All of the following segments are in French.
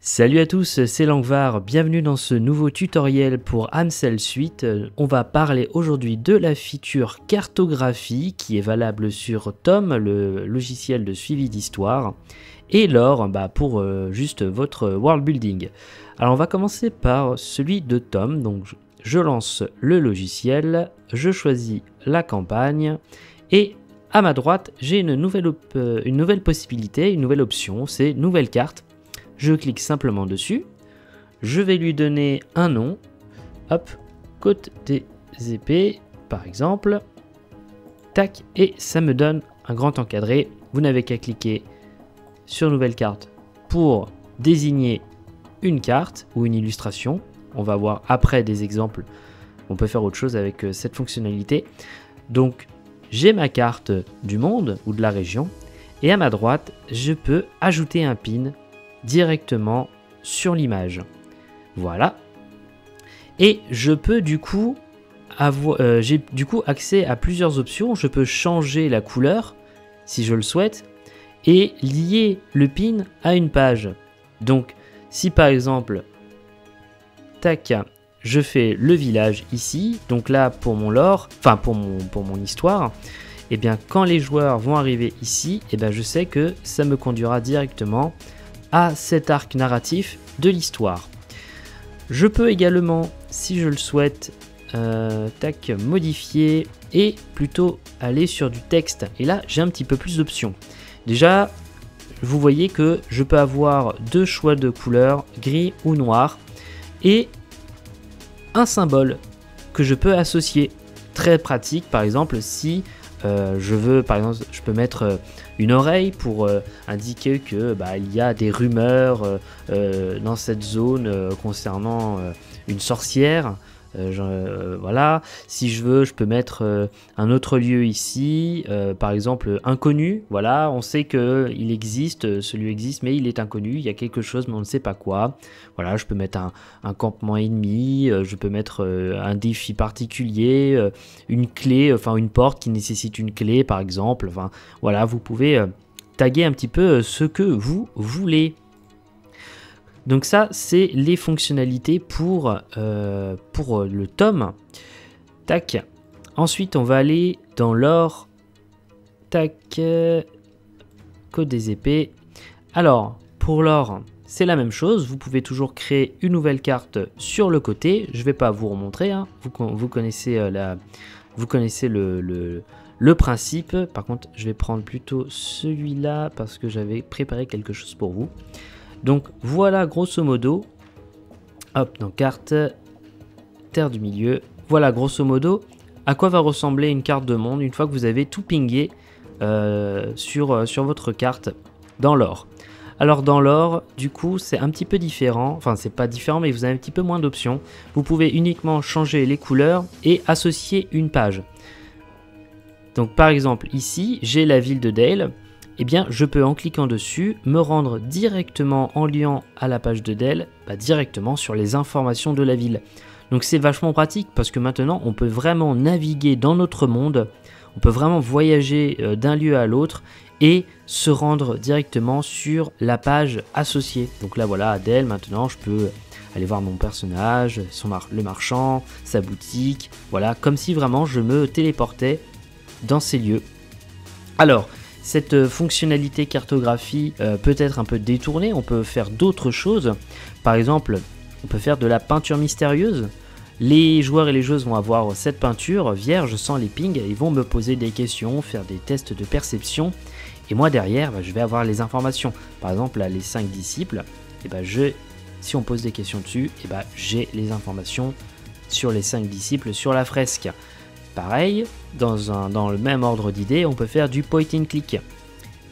Salut à tous, c'est Langvar, bienvenue dans ce nouveau tutoriel pour Amsel Suite. On va parler aujourd'hui de la feature cartographie qui est valable sur Tom, le logiciel de suivi d'histoire, et Lore pour juste votre world building. Alors on va commencer par celui de Tom, donc je lance le logiciel, je choisis la campagne, et à ma droite j'ai une nouvelle possibilité, une nouvelle option, c'est nouvelle carte. Je clique simplement dessus, je vais lui donner un nom, hop, côte des épées par exemple, tac, et ça me donne un grand encadré. Vous n'avez qu'à cliquer sur nouvelle carte pour désigner une carte ou une illustration. On va voir après des exemples, on peut faire autre chose avec cette fonctionnalité. Donc j'ai ma carte du monde ou de la région, et à ma droite, je peux ajouter un pin directement sur l'image. Voilà. Et je peux du coup j'ai du coup accès à plusieurs options. Je peux changer la couleur si je le souhaite et lier le pin à une page. Donc si par exemple tac, je fais le village ici, donc là pour mon lore, enfin pour mon histoire, et bien quand les joueurs vont arriver ici, et bien je sais que ça me conduira directement à cet arc narratif de l'histoire. Je peux également, si je le souhaite, modifier et plutôt aller sur du texte. Et là, j'ai un petit peu plus d'options. Déjà, vous voyez que je peux avoir deux choix de couleurs, gris ou noir, et un symbole que je peux associer. Très pratique, par exemple, si je peux mettre une oreille pour indiquer que il y a des rumeurs dans cette zone concernant une sorcière. Voilà. Si je veux, je peux mettre un autre lieu ici, par exemple inconnu. Voilà, on sait que il existe, ce lieu existe, mais il est inconnu. Il y a quelque chose, mais on ne sait pas quoi. Voilà, je peux mettre un campement ennemi. Je peux mettre un défi particulier, une clé, enfin une porte qui nécessite une clé, par exemple. Enfin, voilà, vous pouvez taguer un petit peu ce que vous voulez. Donc ça, c'est les fonctionnalités pour le tome. Tac. Ensuite, on va aller dans l'or. Tac. Code des épées. Alors, pour l'or, c'est la même chose. Vous pouvez toujours créer une nouvelle carte sur le côté. Je ne vais pas vous remontrer. Hein. Vous connaissez, le principe. Par contre, je vais prendre plutôt celui-là parce que j'avais préparé quelque chose pour vous. Donc voilà grosso modo, hop, dans carte, terre du milieu, voilà grosso modo à quoi va ressembler une carte de monde une fois que vous avez tout pingé sur votre carte dans l'or. Alors dans l'or, du coup c'est un petit peu différent, enfin c'est pas différent mais vous avez un petit peu moins d'options. Vous pouvez uniquement changer les couleurs et associer une page. Donc par exemple ici, j'ai la ville de Dale. Eh bien, je peux en cliquant dessus me rendre directement en lien à la page de Dale, directement sur les informations de la ville. Donc c'est vachement pratique parce que maintenant on peut vraiment naviguer dans notre monde, on peut vraiment voyager d'un lieu à l'autre et se rendre directement sur la page associée. Donc là voilà, à Dale maintenant je peux aller voir mon personnage, le marchand, sa boutique, voilà, comme si vraiment je me téléportais dans ces lieux. Alors, cette fonctionnalité cartographie peut être un peu détournée, on peut faire d'autres choses. Par exemple, on peut faire de la peinture mystérieuse. Les joueurs et les joueuses vont avoir cette peinture vierge sans les pings, ils vont me poser des questions, faire des tests de perception. Et moi derrière, je vais avoir les informations. Par exemple, là, les 5 disciples, si on pose des questions dessus, j'ai les informations sur les 5 disciples sur la fresque. Pareil, dans le même ordre d'idées, on peut faire du point and click.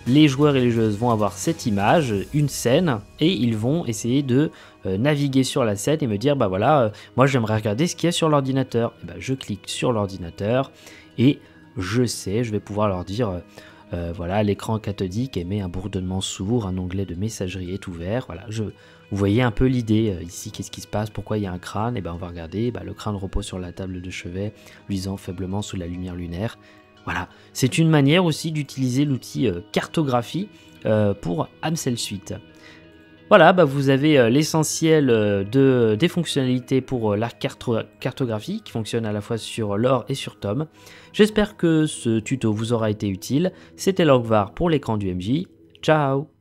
Les joueurs et les joueuses vont avoir cette image, une scène, et ils vont essayer de naviguer sur la scène et me dire, moi j'aimerais regarder ce qu'il y a sur l'ordinateur. Je clique sur l'ordinateur et je vais pouvoir leur dire, voilà, l'écran cathodique émet un bourdonnement sourd, un onglet de messagerie est ouvert. Voilà, vous voyez un peu l'idée ici, qu'est-ce qui se passe, pourquoi il y a un crâne, on va regarder, le crâne repose sur la table de chevet, luisant faiblement sous la lumière lunaire. Voilà, c'est une manière aussi d'utiliser l'outil cartographie pour Amsel Suite. Voilà, bah vous avez l'essentiel des fonctionnalités pour la cartographie qui fonctionne à la fois sur l'or et sur Tom. J'espère que ce tuto vous aura été utile. C'était Logvar pour l'écran du MJ. Ciao!